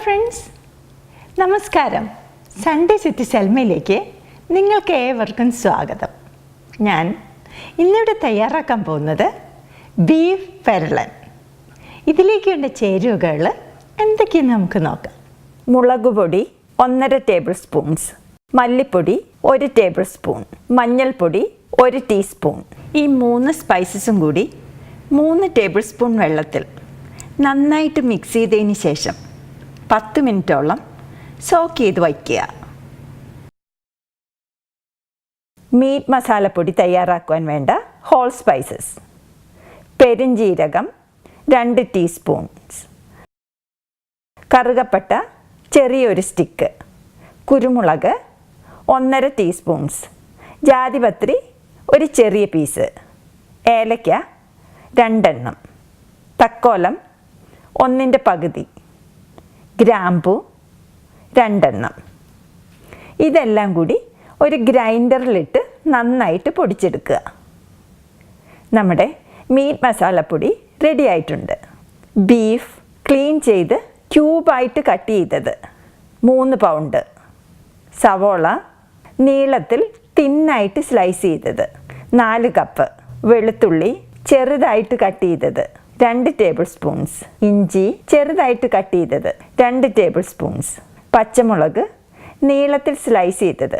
Friends, നമസ്കാരം. Sunday city സെൽമയിലേക്ക് നിങ്ങൾക്ക് ഏവർക്കും സ്വാഗതം. ഞാൻ ഇന്നിവിടെ തയ്യാറാക്കാൻ പോകുന്നത് ബീഫ് പെരളൻ. ഇതിലേക്ക് വേണ്ട ചേരുവകൾ എന്തൊക്കെയെന്ന് നമുക്ക് നോക്കാം. മുളക് പൊടി 1.5 ടേബിൾ സ്പൂൺസ്, മല്ലിപ്പൊടി 1 ടേബിൾ സ്പൂൺ, മഞ്ഞൾപ്പൊടി 1 ടീസ്പൂൺ. ഈ 3 സ്പൈസസും കൂടി 3 ടേബിൾ സ്പൂൺ വെള്ളത്തിൽ നന്നായിട്ട് മിക്സ് ചെയ്തതിന് ശേഷം 10 മിനിറ്റോളം സോക്ക് ചെയ്ത് വയ്ക്കുക. മീറ്റ് മസാലപ്പൊടി തയ്യാറാക്കുവാൻ വേണ്ട ഹോൾ സ്പൈസസ്: പെരുംജീരകം 2 ടീസ്പൂൺസ്, കറുകപ്പട്ട ചെറിയൊരു സ്റ്റിക്ക്, കുരുമുളക് 1.5 ടീസ്പൂൺസ്, ജാതിപത്രി ഒരു ചെറിയ പീസ്, ഏലക്ക 2 എണ്ണം, തക്കോലം 1/2 പകുതി, ഗ്രാമ്പു 2 എണ്ണം. ഇതെല്ലാം കൂടി ഒരു ഗ്രൈൻഡറിലിട്ട് നന്നായിട്ട് പൊടിച്ചെടുക്കുക. നമ്മുടെ മീറ്റ് മസാലപ്പൊടി റെഡി ആയിട്ടുണ്ട്. ബീഫ് ക്ലീൻ ചെയ്ത് ക്യൂബായിട്ട് കട്ട് ചെയ്തത് 3 പൗണ്ട്, സവോള നീളത്തിൽ തിന്നായിട്ട് സ്ലൈസ് ചെയ്തത് 4 കപ്പ്, വെളുത്തുള്ളി ചെറുതായിട്ട് കട്ട് ചെയ്തത് 2 ടേബിൾ സ്പൂൺസ്, ഇഞ്ചി ചെറുതായിട്ട് കട്ട് ചെയ്തത് 2 ടേബിൾ സ്പൂൺസ്, പച്ചമുളക് നീളത്തിൽ സ്ലൈസ് ചെയ്തത്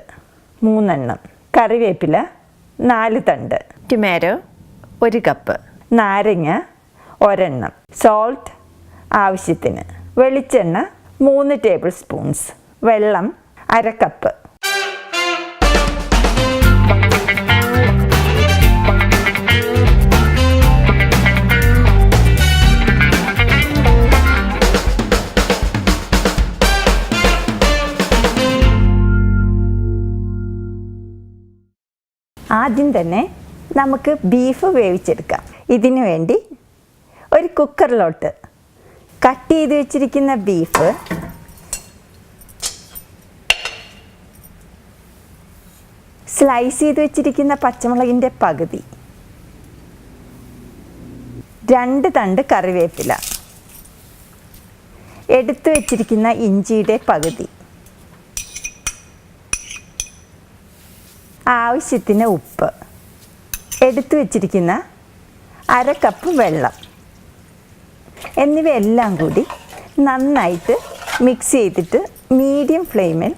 3 എണ്ണം, കറിവേപ്പില 4 തണ്ട്, ടൊമാറ്റോ 1 കപ്പ്, നാരങ്ങ 1 എണ്ണം, സോൾട്ട് ആവശ്യത്തിന്, വെളിച്ചെണ്ണ 3 ടേബിൾ സ്പൂൺസ്, വെള്ളം 1/2 കപ്പ്. ആദ്യം തന്നെ നമുക്ക് ബീഫ് വേവിച്ചെടുക്കാം. ഇതിനു വേണ്ടി ഒരു കുക്കറിലോട്ട് കട്ട് ചെയ്ത് വെച്ചിരിക്കുന്ന ബീഫ് സ്ലൈസ് ചെയ്ത് വെച്ചിരിക്കുന്ന പച്ചമുളകിൻ്റെ പകുതി, 2 തണ്ട് കറിവേപ്പില, എടുത്തു വെച്ചിരിക്കുന്ന ഇഞ്ചിയുടെ പകുതി, ആവശ്യത്തിന് ഉപ്പ്, എടുത്തു വച്ചിരിക്കുന്ന 1/2 കപ്പ് വെള്ളം എന്നിവയെല്ലാം കൂടി നന്നായിട്ട് മിക്സ് ചെയ്തിട്ട് മീഡിയം ഫ്ലെയിമിൽ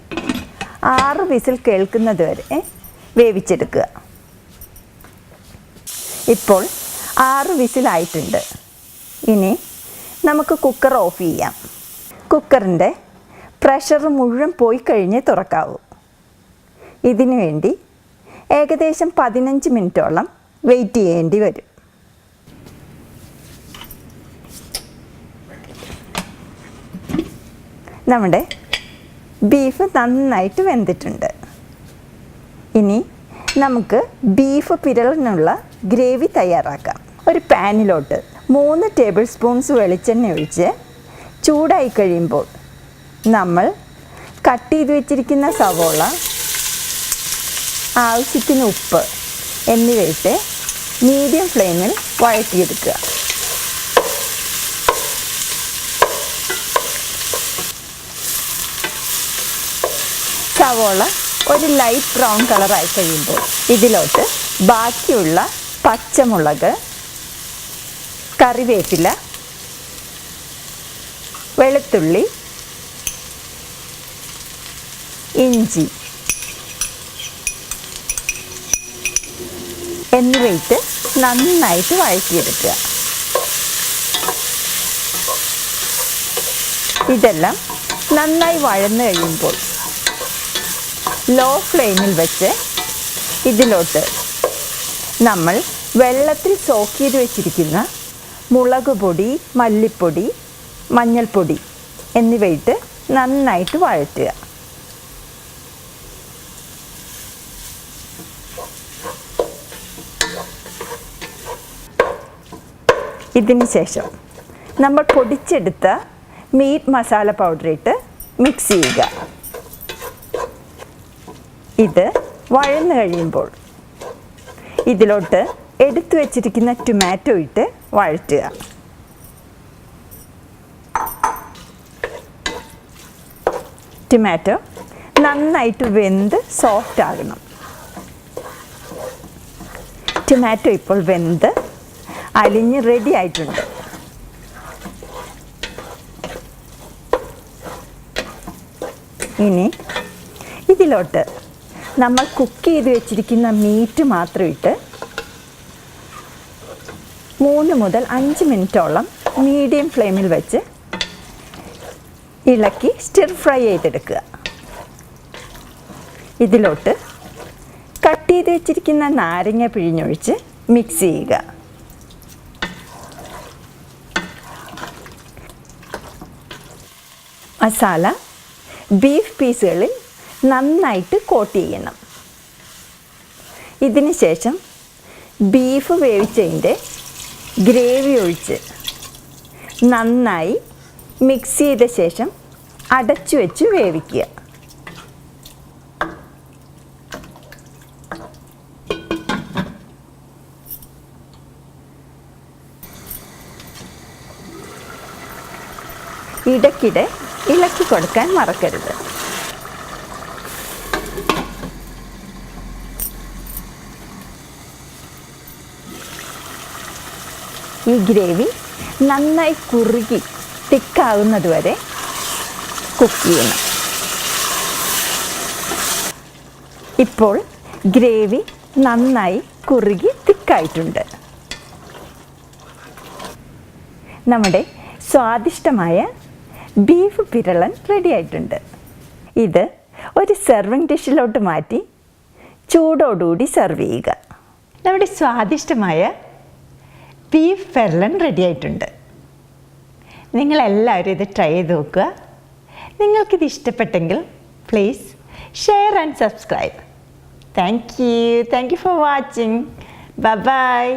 6 വിസിൽ കേൾക്കുന്നത് വരെ വേവിച്ചെടുക്കുക. ഇപ്പോൾ 6 വിസിലായിട്ടുണ്ട്. ഇനി നമുക്ക് കുക്കർ ഓഫ് ചെയ്യാം. കുക്കറിൻ്റെ പ്രഷർ മുഴുവൻ പോയി കഴിഞ്ഞേ തുറക്കാവൂ. ഇതിനു വേണ്ടി ഏകദേശം 15 മിനിറ്റോളം വെയിറ്റ് ചെയ്യേണ്ടി വരും. നമ്മുടെ ബീഫ് നന്നായിട്ട് വെന്തിട്ടുണ്ട്. ഇനി നമുക്ക് ബീഫ് പിരളിനുള്ള ഗ്രേവി തയ്യാറാക്കാം. ഒരു പാനിലോട്ട് 3 ടേബിൾ സ്പൂൺസ് വെളിച്ചെണ്ണ ഒഴിച്ച് ചൂടായി കഴിയുമ്പോൾ നമ്മൾ കട്ട് ചെയ്ത് വെച്ചിരിക്കുന്ന സവോള, ആവശ്യത്തിന് ഉപ്പ് എന്നിവയിട്ട് മീഡിയം ഫ്ലെയിമിൽ വഴറ്റിയെടുക്കുക. സവോള ഒരു ലൈറ്റ് ബ്രൗൺ കളറായി കഴിയുമ്പോൾ ഇതിലോട്ട് ബാക്കിയുള്ള പച്ചമുളക്, കറിവേപ്പില, വെളുത്തുള്ളി, ഇഞ്ചി എന്നിവയിട്ട് നന്നായിട്ട് വഴറ്റിയെടുക്കുക. ഇതെല്ലാം നന്നായി വഴന്നു കഴിയുമ്പോൾ ലോ ഫ്ലെയിമിൽ വെച്ച് ഇതിലോട്ട് നമ്മൾ വെള്ളത്തിൽ സോക്ക് ചെയ്ത് വെച്ചിരിക്കുന്ന മുളക് പൊടി, മല്ലിപ്പൊടി, മഞ്ഞൾപ്പൊടി എന്നിവയിട്ട് നന്നായിട്ട് വഴറ്റുക. ഇതിന് ശേഷം നമ്മൾ പൊടിച്ചെടുത്ത മീറ്റ് മസാല പൗഡർ ഇട്ട് മിക്സ് ചെയ്യുക. ഇത് വഴന്നു കഴിയുമ്പോൾ ഇതിലോട്ട് എടുത്തു വച്ചിരിക്കുന്ന ടൊമാറ്റോ ഇട്ട് വഴറ്റുക. ടൊമാറ്റോ നന്നായിട്ട് വെന്ത് സോഫ്റ്റ് ആകണം. ടൊമാറ്റോ ഇപ്പോൾ വെന്ത് അലിഞ്ഞ് റെഡി ആയിട്ടുണ്ട്. ഇനി ഇതിലോട്ട് നമ്മൾ കുക്ക് ചെയ്ത് വെച്ചിരിക്കുന്ന മീറ്റ് മാത്രം ഇട്ട് 3 മുതൽ 5 മിനിറ്റോളം മീഡിയം ഫ്ലെയിമിൽ വെച്ച് ഇളക്കി സ്റ്റിർ ഫ്രൈ ചെയ്തെടുക്കുക. ഇതിലോട്ട് കട്ട് ചെയ്ത് വെച്ചിരിക്കുന്ന നാരങ്ങ പിഴിഞ്ഞൊഴിച്ച് മിക്സ് ചെയ്യുക. മസാല ബീഫ് പീസുകളിൽ നന്നായിട്ട് കോട്ട് ചെയ്യണം. ഇതിന് ശേഷം ബീഫ് വേവിച്ചതിൻ്റെ ഗ്രേവി ഒഴിച്ച് നന്നായി മിക്സ് ചെയ്ത ശേഷം അടച്ചു വെച്ച് വേവിക്കുക. ഇടയ്ക്കിടെ ഇളക്കി കൊടുക്കാൻ മറക്കരുത്. ഈ ഗ്രേവി നന്നായി കുറുകി തിക്കാവുന്നത് വരെ കുക്ക് ചെയ്യണം. ഇപ്പോൾ ഗ്രേവി നന്നായി കുറുകി തിക്കായിട്ടുണ്ട്. നമ്മുടെ സ്വാദിഷ്ടമായ ബീഫ് പിരളൻ റെഡി ആയിട്ടുണ്ട്. ഇത് ഒരു സെർവിങ് ഡിഷിലോട്ട് മാറ്റി ചൂടോടുകൂടി സെർവ് ചെയ്യുക. നമ്മുടെ സ്വാദിഷ്ടമായ ബീഫ് പെരളൻ റെഡി ആയിട്ടുണ്ട്. നിങ്ങളെല്ലാവരും ഇത് ട്രൈ ചെയ്ത് നോക്കുക. നിങ്ങൾക്കിത് ഇഷ്ടപ്പെട്ടെങ്കിൽ please share and subscribe. Thank you for watching. By.